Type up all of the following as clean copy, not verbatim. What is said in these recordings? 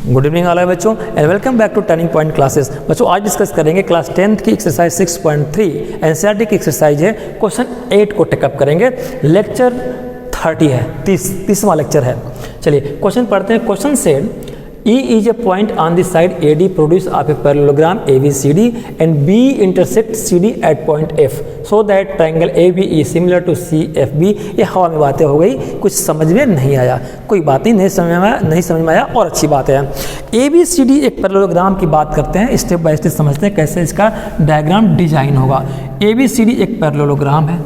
Good evening all बच्चों and welcome back to Turning Point Classes. बच्चों आज discuss करेंगे क्लास 10th की एक्सरसाइज 6.3 एनसीईआरटी की एक्सरसाइज है। क्वेश्चन 8 को टेकअप करेंगे। लेक्चर 30 है, 30वां लेक्चर है। चलिए क्वेश्चन पढ़ते हैं। Question said E is a point on the side AD produce of a parallelogram ABCD and B intersect CD at point F so that triangle AB is similar to CFB। ये हवा में बातें हो गई, कुछ समझ में नहीं आया, कोई बात नहीं समझ में आया और अच्छी बात है। ABCD एक पैरेललोग्राम की बात करते हैं, स्टेप बाय स्टेप समझते हैं कैसे इसका डायग्राम डिजाइन होगा। ABCD एक पैरेललोग्राम है,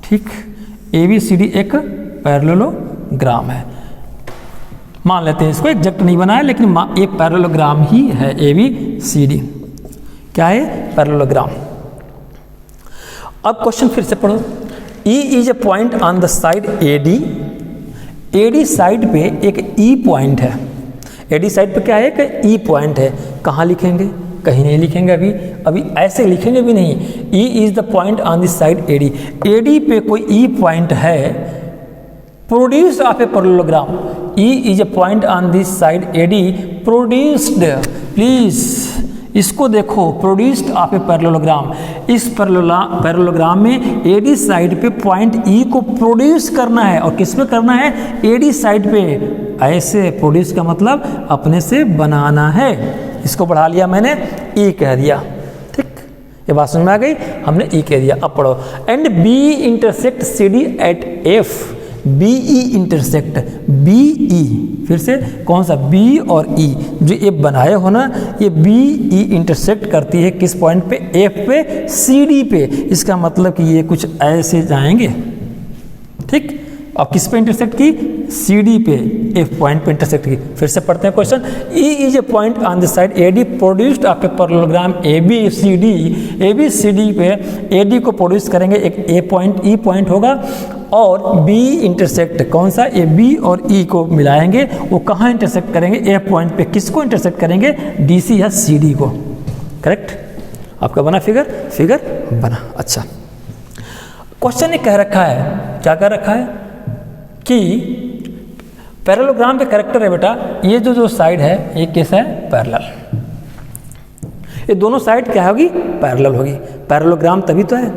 ठीक। ABCD एक पैरेललोग्राम है, मान लेते हैं इसको, एग्जैक्ट नहीं बनाया लेकिन एक पैरेललोग्राम ही है ABCD। क्या है? पैरेललोग्राम। अब क्वेश्चन फिर से पढ़ो। E is a point on the side AD। AD side पे एक E पॉइंट है। AD साइड पे क्या है? एक E पॉइंट है। कहाँ लिखेंगे? कहीं नहीं लिखेंगे, अभी ऐसे लिखेंगे भी नहीं। E is the point on the side AD। AD पे कोई E पॉइंट है, produce of a parallelogram. E is a point on this side AD produced, please इसको देखो, प्रोड्यूस्ड ऑफ ए पैरेललोग्राम। इस पैरेललोग्राम में AD साइड पे point E को produce करना है। और किस पे करना है? AD साइड पे। ऐसे प्रोड्यूस का मतलब अपने से बनाना है। इसको बढ़ा लिया मैंने, E कह दिया, ठीक। ये बात समझ में आ गई, हमने E कह दिया। अब पढ़ो। And B intersect CD at F। BE intersect BE, फिर से कौन सा? B और E जो ये बनाए हो ना, ये BE इंटरसेक्ट करती है किस पॉइंट पे? F पे, CD पे। इसका मतलब कि ये कुछ ऐसे जाएंगे, ठीक। और किस पे इंटरसेक्ट की? CD पे, F पॉइंट पे इंटरसेक्ट की। फिर से पढ़ते हैं question. E is a point on the side AD produced of a parallelogram ABCD। ABCD पे AD को प्रोड्यूस करेंगे, एक E पॉइंट होगा और B इंटरसेक्ट, कौन सा? ये B और E को मिलाएंगे, वो कहाँ इंटरसेक्ट करेंगे? F पॉइंट पे। किसको इंटरसेक्ट करेंगे? DC या CD को। करेक्ट? आपका बना फिगर बना। अच्छा, क्वेश्चन ने कह रखा है, क्या कह रखा है कि पैरेललोग्राम के कैरेक्टर है बेटा, ये जो साइड है ये कैसा है? पैरेलल। ये दोनों साइड क्या होगी? पैरेलल होगी। पैरेललोग्राम तभी तो है।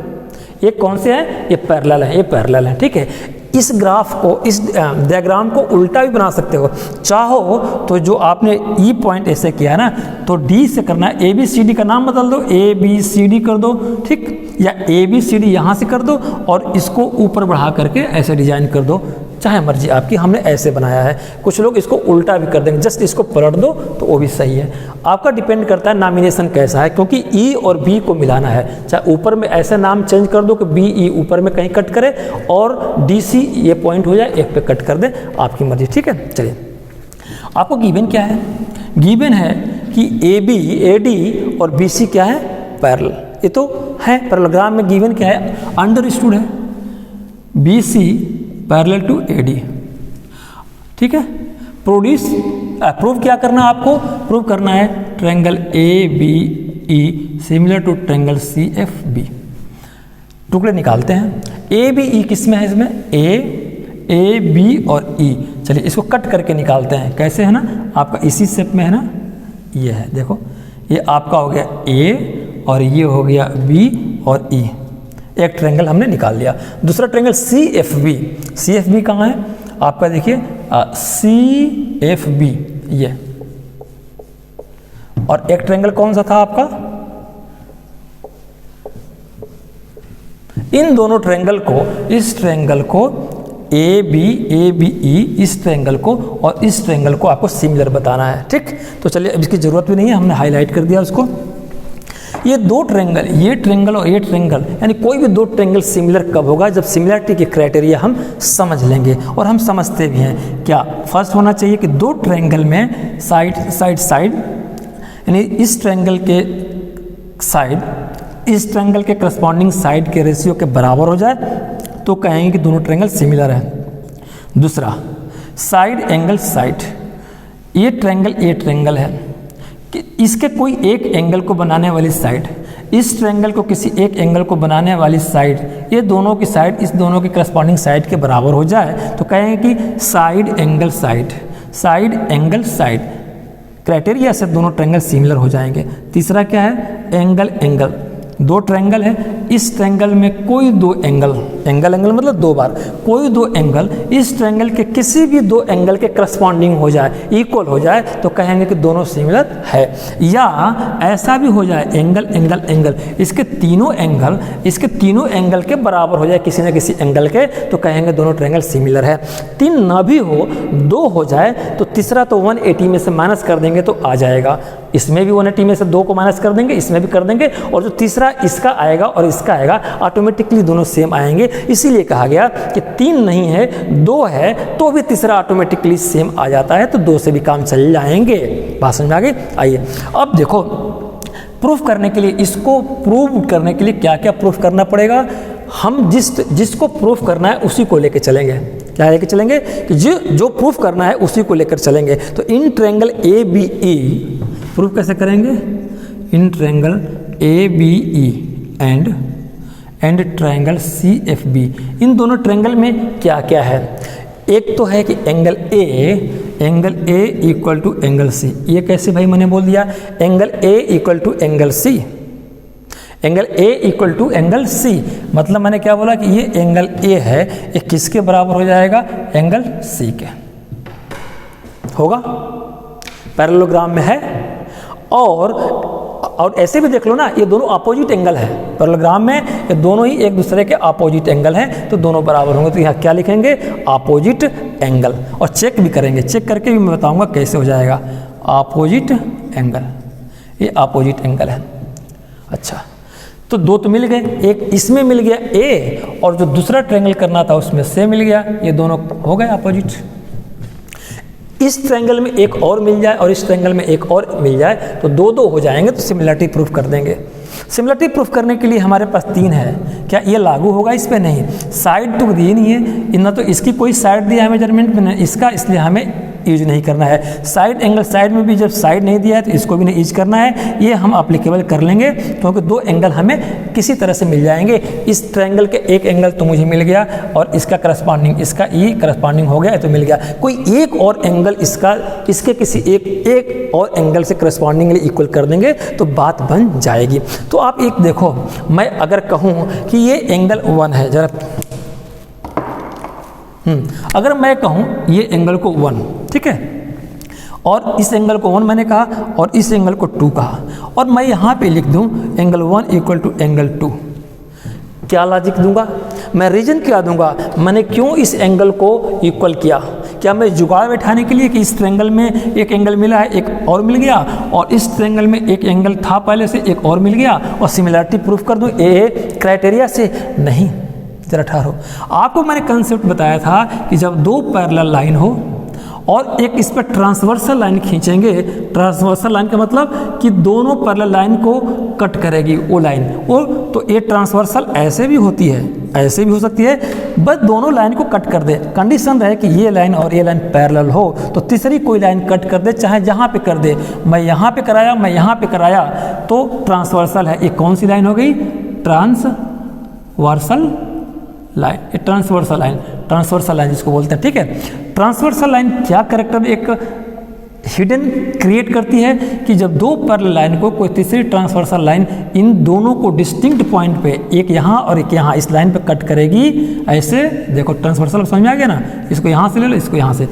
ये कौन से है? ये पैरेलल है, ये पैरेलल है, ठीक है। इस ग्राफ को, इस डायग्राम को उल्टा भी बना सकते हो चाहो तो। जो आपने E पॉइंट ऐसे किया ना, तो D से करना है, ABCD का नाम बदल दो, ABCD कर दो, ठीक। या ABCD यहाँ से कर दो और इसको ऊपर बढ़ा करके ऐसे डिजाइन कर दो, चाहे मर्जी आपकी। हमने ऐसे बनाया है। कुछ लोग इसको उल्टा भी कर देंगे, जस्ट इसको पलट दो तो वो भी सही है। आपका डिपेंड करता है नॉमिनेशन कैसा है, क्योंकि E और B को मिलाना है। चाहे ऊपर में ऐसा नाम चेंज कर दो कि BE ऊपर में कहीं कट करे और DC ये पॉइंट हो जाए, एक पे कट कर दे, आपकी मर्जी, ठीक है। चलिए, आपको गिवन क्या है? गिवन है कि AD और BC क्या है? पैरेलल। ये तो है पैरेललोग्राम में। गिवन क्या है? अंडरस्टूड है BC पैरेलल टू AD, ठीक है। प्रूव क्या करना है आपको? प्रूव करना है triangle ABE similar to triangle CFB। टुकड़े निकालते हैं। ABE किस में है? इसमें A B और E। चलिए इसको कट करके निकालते हैं। कैसे है ना? आपका इसी शेप में है ना, ये है, देखो ये आपका हो गया A और ये हो गया B और E। एक ट्रायंगल हमने निकाल लिया। दूसरा ट्रायंगल CFB कहाँ है? आपका देखिए CFB ये। और एक ट्रायंगल कौन सा था आपका? इन दोनों ट्रायंगल को, इस ट्रायंगल को ABE, इस ट्रायंगल को और इस ट्रायंगल को आपको सिमिलर बताना है, ठीक। तो चलिए, अब इसकी जरूरत भी नहीं है, हमने हाईलाइट कर दिया उसको। ये दो ट्रायंगल, ये ट्रायंगल और ये ट्रायंगल, यानी कोई भी दो ट्रायंगल सिमिलर कब होगा? जब सिमिलरिटी के क्राइटेरिया हम समझ लेंगे, और हम समझते भी हैं। क्या फर्स्ट होना चाहिए कि दो ट्रायंगल में साइड, यानी इस ट्रायंगल के साइड इस ट्रायंगल के करस्पॉन्डिंग साइड के रेशियो के बराबर हो जाए तो कहेंगे कि दोनों ट्रायंगल सिमिलर है। दूसरा, साइड एंगल साइड, ये ट्रायंगल है कि इसके कोई एक एंगल को बनाने वाली साइड, इस ट्रायंगल को किसी एक एंगल को बनाने वाली साइड, ये दोनों की साइड इस दोनों की करस्पॉन्डिंग साइड के बराबर हो जाए तो कहेंगे कि साइड एंगल साइड, क्राइटेरिया से दोनों ट्रायंगल सिमिलर हो जाएंगे। तीसरा क्या है, एंगल एंगल, दो ट्रायंगल है, इस ट्रायंगल में कोई दो एंगल, एंगल एंगल मतलब दो बार, कोई दो एंगल इस ट्रायंगल के किसी भी दो एंगल के करस्पॉन्डिंग हो जाए, इक्वल हो जाए, तो कहेंगे कि दोनों सिमिलर है। या ऐसा भी हो जाए एंगल एंगल एंगल, इसके तीनों एंगल के बराबर हो जाए किसी न किसी एंगल के, तो कहेंगे दोनों ट्रायंगल सिमिलर है। तीन ना भी हो, दो हो जाए, तो तीसरा तो 180 में से माइनस कर देंगे तो आ जाएगा, इसमें भी 180 में से दो को माइनस कर देंगे, इसमें भी कर देंगे, और जो तीसरा इसका आएगा और इसका आएगा, ऑटोमेटिकली दोनों सेम आएंगे। इसीलिए कहा गया कि तीन नहीं है, दो है, तो भी तीसरा ऑटोमेटिकली सेम आ जाता है, तो दो से भी काम चल जाएंगे। बात समझ में आ गई? आइए अब देखो, प्रूफ करने के लिए, इसको प्रूव करने के लिए क्या क्या प्रूफ करना पड़ेगा। हम जिसको प्रूफ करना है उसी को लेकर चलेंगे। क्या लेकर चलेंगे कि जो प्रूफ करना है उसी को लेकर चलेंगे। तो in triangle A B E proof कैसे करेंगे, in triangle A B E and triangle C F B, इन दोनों ट्रायंगल में क्या क्या है। एक तो है कि angle A equal to angle C, ये कैसे भाई मैंने बोल दिया, angle A equal to angle C, angle A equal to angle C, मतलब मैंने क्या बोला कि ये एंगल ए है, ये किसके बराबर हो जाएगा, एंगल सी के होगा, पैरेललोग्राम में है। और ऐसे भी देख लो ना, ये दोनों अपोजिट एंगल है, पैरेललोग्राम में ये दोनों ही एक दूसरे के अपोजिट एंगल हैं, तो दोनों बराबर होंगे। तो यहाँ क्या लिखेंगे, अपोजिट एंगल, और चेक भी करेंगे, चेक करके भी मैं बताऊंगा कैसे हो जाएगा, अपोजिट एंगल, ये अपोजिट एंगल है। अच्छा, तो दो तो मिल गए, एक इसमें मिल गया ए, और जो दूसरा ट्रायंगल करना था उसमें से मिल गया, ये दोनों हो गए अपोजिट। इस ट्रायंगल में एक और मिल जाए और इस ट्रायंगल में एक और मिल जाए, तो दो दो हो जाएंगे, तो सिमिलरिटी प्रूफ कर देंगे। सिमिलरिटी प्रूफ करने के लिए हमारे पास तीन है, क्या ये लागू होगा इस पे, नहीं, साइड तो दी नहीं है, ना तो इसकी कोई साइड दिया है मेजरमेंट में, इसका, इसलिए हमें यूज नहीं करना है। साइड एंगल, साइड में भी जब साइड नहीं दिया है तो इसको भी नहीं यूज करना है, ये हम अप्लीकेबल कर लेंगे, क्योंकि दो एंगल हमें किसी तरह से मिल जाएंगे। इस ट्रायंगल के एक एंगल तो मुझे मिल गया, और इसका करस्पॉन्डिंग, इसका ई करस्पॉन्डिंग हो गया तो मिल गया, कोई एक और एंगल इसका इसके किसी एक और एंगल से करस्पॉन्डिंगली इक्वल कर देंगे तो बात बन जाएगी। तो आप एक देखो, मैं अगर कहूँ कि ये एंगल 1 है, जरा अगर मैं कहूँ ये एंगल को 1, ठीक है, और इस एंगल को 1 मैंने कहा, और इस एंगल को 2 कहा, और मैं यहाँ पे लिख दूँ एंगल 1 इक्वल टू एंगल 2, क्या लॉजिक दूंगा मैं, रीजन क्या दूंगा, मैंने क्यों इस एंगल को इक्वल किया, क्या मैं जुगाड़ बैठाने के लिए कि इस ट्रायंगल में एक एंगल मिला है, एक और मिल गया, और इस ट्रायंगल में एक एंगल था पहले से, एक और मिल गया, और सिमिलरिटी प्रूफ कर दूँ ए क्राइटेरिया से, नहीं। जरा ठहरो, आपको मैंने कंसेप्ट बताया था कि जब दो पैरेलल लाइन हो और एक इस पर ट्रांसवर्सल लाइन खींचेंगे, ट्रांसवर्सल लाइन का मतलब कि दोनों पैरेलल लाइन को कट करेगी वो लाइन, वो तो ये ट्रांसवर्सल ऐसे भी होती है, ऐसे भी हो सकती है, बस दोनों लाइन को कट कर दे, कंडीशन रहे कि ये लाइन और ये लाइन पैरेलल हो, तो तीसरी कोई लाइन कट कर दे, चाहे जहाँ पे कर दे, मैं यहाँ पे कराया, मैं यहाँ पे कराया, तो ट्रांसवर्सल है। ये कौन सी लाइन हो गई, ट्रांसवर्सल लाइन, ये ट्रांसवर्सल लाइन जिसको बोलते हैं, ठीक है। ट्रांसवर्सल लाइन क्या कैरेक्टर एक हिडन क्रिएट करती है कि जब दो पैरेलल लाइन को कोई तीसरी ट्रांसवर्सल लाइन इन दोनों को डिस्टिंक्ट पॉइंट पे, एक यहाँ और एक यहाँ, इस लाइन पे कट करेगी, ऐसे देखो ट्रांसवर्सल समझ में आ गया ना, इसको यहाँ से ले लो, इसको यहाँ से,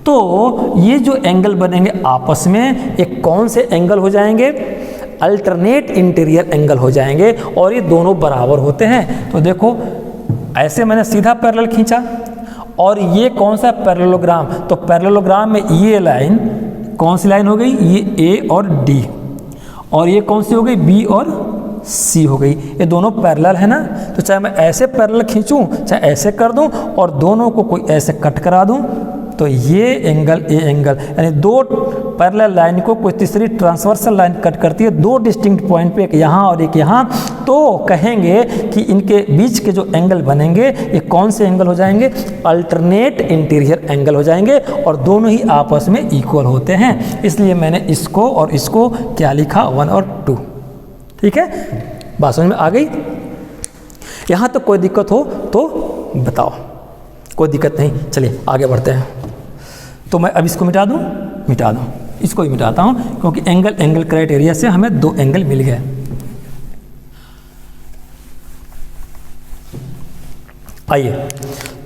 तो ये जो एंगल बनेंगे आपस में, एक कौन से एंगल हो जाएंगे, अल्टरनेट इंटीरियर एंगल हो जाएंगे, और ये दोनों बराबर होते हैं। तो देखो ऐसे मैंने सीधा पैरेलल खींचा, और ये कौन सा पैरेललोग्राम, तो पैरेललोग्राम में ये लाइन कौन सी लाइन हो गई, ये ए और डी, और ये कौन सी हो गई, बी और सी हो गई, ये दोनों पैरेलल है ना। तो चाहे मैं ऐसे पैरेलल खींचूं, चाहे ऐसे कर दूं, और दोनों को कोई ऐसे कट करा दूं, तो ये एंगल, ये एंगल, यानी दो पैरेलल लाइन को कोई तीसरी ट्रांसवर्सल लाइन कट करती है दो डिस्टिंक्ट पॉइंट पे, एक यहाँ और एक यहाँ, तो कहेंगे कि इनके बीच के जो एंगल बनेंगे ये कौन से एंगल हो जाएंगे, अल्टरनेट इंटीरियर एंगल हो जाएंगे, और दोनों ही आपस में इक्वल होते हैं। इसलिए मैंने इसको और इसको क्या लिखा, 1 और 2, ठीक है। बात समझ में आ गई, यहाँ तक कोई दिक्कत हो तो बताओ, कोई दिक्कत नहीं, चलिए आगे बढ़ते हैं। तो मैं अब इसको मिटा दूँ, इसको ही मिटाता हूँ क्योंकि एंगल क्राइटेरिया से हमें 2 एंगल मिल गए। आइए,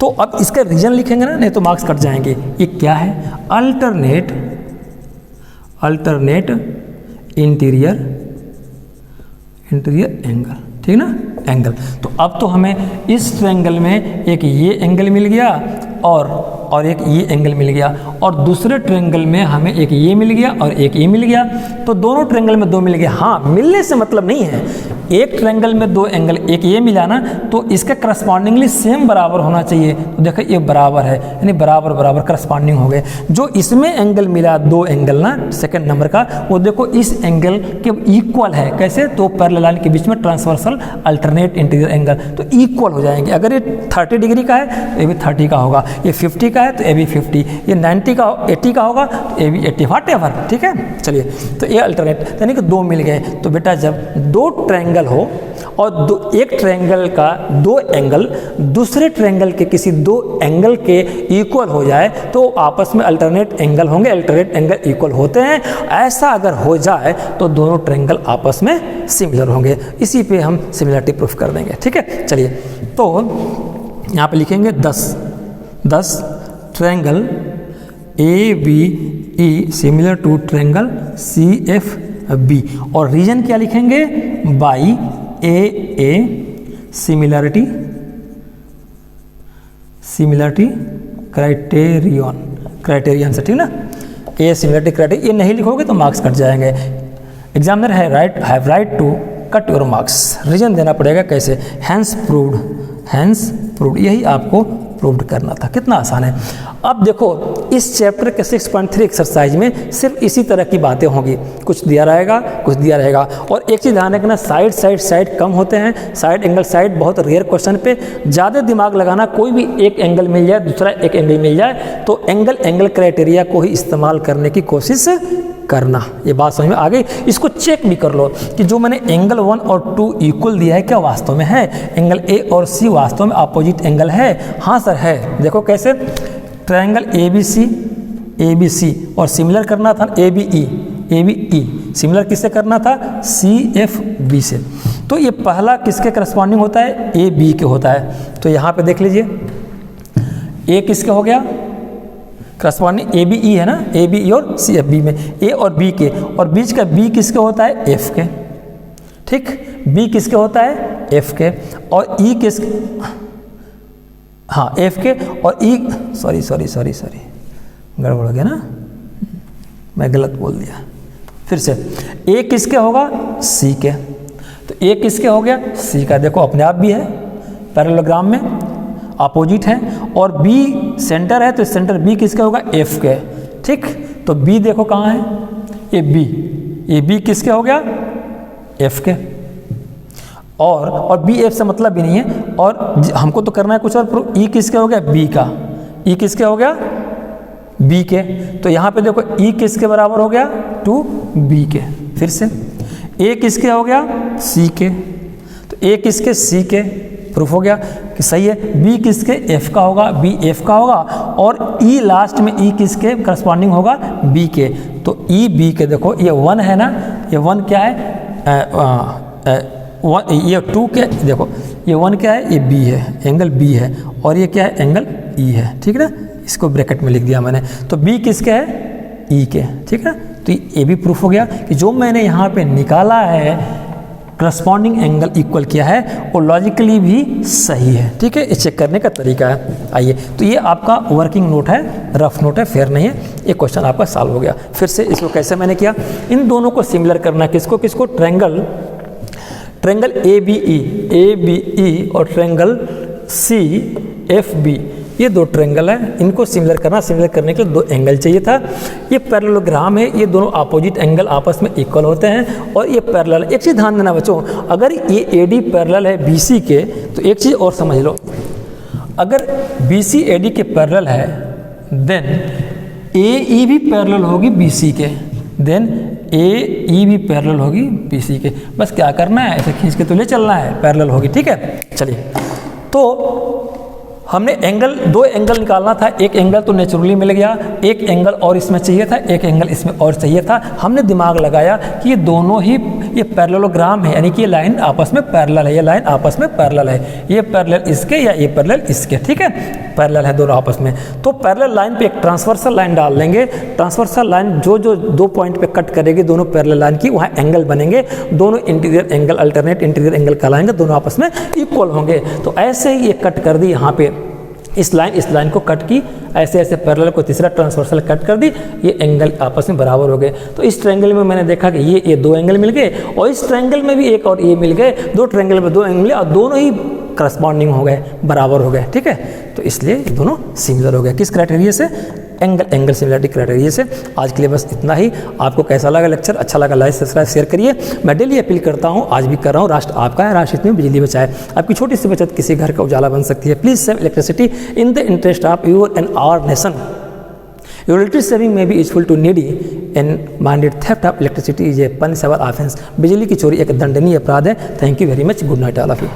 तो अब इसका रीजन लिखेंगे ना, नहीं तो मार्क्स कट जाएंगे। ये क्या है? अल्टरनेट इंटीरियर एंगल, ठीक ना, एंगल। तो अब तो हमें इस ट्रायंगल में एक ये एंगल मिल गया और एक ये एंगल मिल गया, और दूसरे ट्रायंगल में हमें एक ये मिल गया और एक ये मिल गया। तो दोनों ट्रायंगल में 2 मिल गए। हाँ, मिलने से मतलब नहीं है, एक ट्रायंगल में 2 एंगल, एक ये मिला ना, तो इसके करस्पॉन्डिंगली सेम बराबर होना चाहिए। तो देखो ये बराबर है, यानी बराबर बराबर करस्पॉन्डिंग हो गए। जो इसमें एंगल मिला 2 एंगल ना, सेकंड नंबर का, वो देखो इस एंगल के इक्वल है। कैसे? तो पैरेलल लाइन के बीच में ट्रांसवर्सल अल्टरनेट इंटीरियर एंगल, तो इक्वल हो जाएंगे। अगर ये 30 डिग्री का है तो ये भी 30 का होगा, ये 50 का है तो ये भी 50, ये 90 का 80 का होगा तो ये भी 80, व्हाटएवर, ठीक है। चलिए, तो ये अल्टरनेट यानी कि 2 मिल गए। तो बेटा जब 2 ट्रायंगल हो और एक ट्रायंगल का 2 एंगल दूसरे ट्रायंगल के किसी 2 एंगल के इक्वल हो जाए तो आपस में अल्टरनेट एंगल होंगे, अल्टरनेट एंगल इक्वल होते हैं। ऐसा अगर हो जाए तो दोनों ट्रायंगल आपस में सिमिलर होंगे। इसी पे हम सिमिलरिटी प्रूफ कर देंगे, ठीक है। चलिए, तो यहाँ पे लिखेंगे 10 triangle ABE similar to triangle CFB, और रीजन क्या लिखेंगे? बाई AA सिमिलरिटी क्राइटेरियन से, ठीक ना। ए सिमिलरिटी क्राइटेरियन, ये नहीं लिखोगे तो मार्क्स कट जाएंगे। Examiner have right to cut your marks, reason देना पड़ेगा। कैसे? हैंस प्रूव्ड, यही आपको प्रूव्ड करना था। कितना आसान है। अब देखो इस चैप्टर के 6.3 एक्सरसाइज में सिर्फ इसी तरह की बातें होंगी, कुछ दिया रहेगा। और एक चीज़ ध्यान रखना, साइड कम होते हैं, साइड एंगल साइड बहुत रेयर क्वेश्चन पे ज़्यादा दिमाग लगाना। कोई भी एक एंगल मिल जाए, दूसरा एक एंगल मिल जाए, तो एंगल क्राइटेरिया को ही इस्तेमाल करने की कोशिश करना। ये बात समझ में आ गई। इसको चेक भी कर लो कि जो मैंने एंगल 1 और 2 इक्वल दिया है क्या वास्तव में है, एंगल ए और सी वास्तव में अपोजिट एंगल है। हाँ सर है। देखो कैसे, ट्रायंगल ABC और सिमिलर करना था ABE, सिमिलर किससे करना था? CFB से। तो ये पहला किसके करस्पॉन्डिंग होता है? AB के होता है। तो यहाँ पे देख लीजिए, A किसके हो गया? करस्पॉन्डिंग ABE है ना, ABE और CFB में A और B के, और बीच का B किसके होता है? F के, ठीक। B किसके होता है? F के, और E किसके? हाँ, F के, और E, सॉरी गड़बड़ हो गया ना, मैं गलत बोल दिया। फिर से, A किसके होगा? C के, तो A किसके हो गया? C का। देखो अपने आप भी है, पैरेललोग्राम में अपोजिट है, और B सेंटर है, तो सेंटर B किसके होगा? F के, ठीक। तो B देखो कहाँ है? ये B किसके हो गया? F के, और B F से मतलब भी नहीं है, और हमको तो करना है कुछ और। E किसके हो गया? B का। E किसके हो गया? B के। तो यहाँ पे देखो E किसके बराबर हो गया? 2B के। फिर से A किसके हो गया? C के, तो A किसके? C के। प्रूफ हो गया कि सही है। B किसके? F का होगा, B F का होगा, और E लास्ट में E किसके करस्पॉन्डिंग होगा? B के। तो E B के, देखो ये 1 है ना, ये 1 क्या है? ये 2 के, देखो ये 1 क्या है? ये B है, एंगल B है, और ये क्या है? एंगल E है, ठीक ना। इसको ब्रैकेट में लिख दिया मैंने। तो B किसके है? E के, ठीक है। तो ये भी प्रूफ हो गया कि जो मैंने यहाँ पे निकाला है करस्पॉन्डिंग एंगल इक्वल किया है, वो लॉजिकली भी सही है, ठीक है। इस चेक करने का तरीका है। आइए, तो ये आपका वर्किंग नोट है, रफ नोट है, फेयर नहीं है। ये क्वेश्चन आपका सॉल्व हो गया। फिर से इसको कैसे मैंने किया, इन दोनों को सिमिलर करना, किसको? ट्रायंगल ABE और ट्रायंगल CFB, ये 2 ट्रायंगल है, इनको सिमिलर करना। सिमिलर करने के लिए 2 एंगल चाहिए था। ये पैरेललोग्राम है, ये दोनों अपोजिट एंगल आपस में इक्वल होते हैं, और ये पैरेलल। एक चीज़ ध्यान देना बच्चों, अगर ये AD पैरेलल है BC के, तो एक चीज़ और समझ लो, अगर BC AD के पैरेलल है, देन AE भी पैरेलल होगी BC के, देन AE भी पैरेलल होगी BC के। बस क्या करना है, ऐसे खींच के तो ले चलना है, पैरेलल होगी, ठीक है। चलिए, तो हमने एंगल, दो एंगल निकालना था, एक एंगल तो नेचुरली मिल गया, एक एंगल और इसमें चाहिए था, एक एंगल इसमें और चाहिए था। हमने दिमाग लगाया कि ये दोनों ही ये पैरेललोग्राम है, यानी कि ये लाइन आपस में पैरेलल है, ये लाइन आपस में पैरेलल है, ये पैरेलल इसके या ये पैरेलल इसके, ठीक है, पैरेलल है दोनों आपस में। तो पैरेलल लाइन पे एक ट्रांसवर्सल लाइन डाल लेंगे, ट्रांसवर्सल लाइन जो जो दो पॉइंट पे कट करेगी दोनों पैरेलल लाइन की, वहाँ एंगल बनेंगे, दोनों interior angle alternate interior angle कहलाएंगे, दोनों आपस में इक्वल होंगे। तो ऐसे ही ये कट कर दी यहाँ पे, इस लाइन को कट की, ऐसे ऐसे पैरेलल को तीसरा ट्रांसवर्सल कट कर दी, ये एंगल आपस में बराबर हो गए। तो इस ट्रायंगल में मैंने देखा कि ये दो एंगल मिल गए, और इस ट्रायंगल में भी एक और ये मिल गए, दो ट्रायंगल में दो एंगल मिले और दोनों ही करस्पॉन्डिंग हो गए, बराबर हो गए, ठीक है। तो इसलिए ये दोनों सिमिलर हो गए, किस क्राइटेरिया से? एंगल सिमिलरिटी क्राइटेरिया से। आज के लिए बस इतना ही। आपको कैसा लगा लेक्चर? अच्छा लगा लाइक सब्सक्राइब शेयर करिए। मैं डेली अपील करता हूँ, आज भी कर रहा हूँ, राष्ट्र आपका है, राष्ट्र इतनी बिजली बचाए। आपकी छोटी सी बचत किसी घर का उजाला बन सकती है। Please save electricity in the interest of your and our nation. Your electricity saving may be useful to needy and minded theft of electricity is a punishable offense। बिजली की चोरी एक दंडनीय अपराध है। Thank you very much. Good night all of you.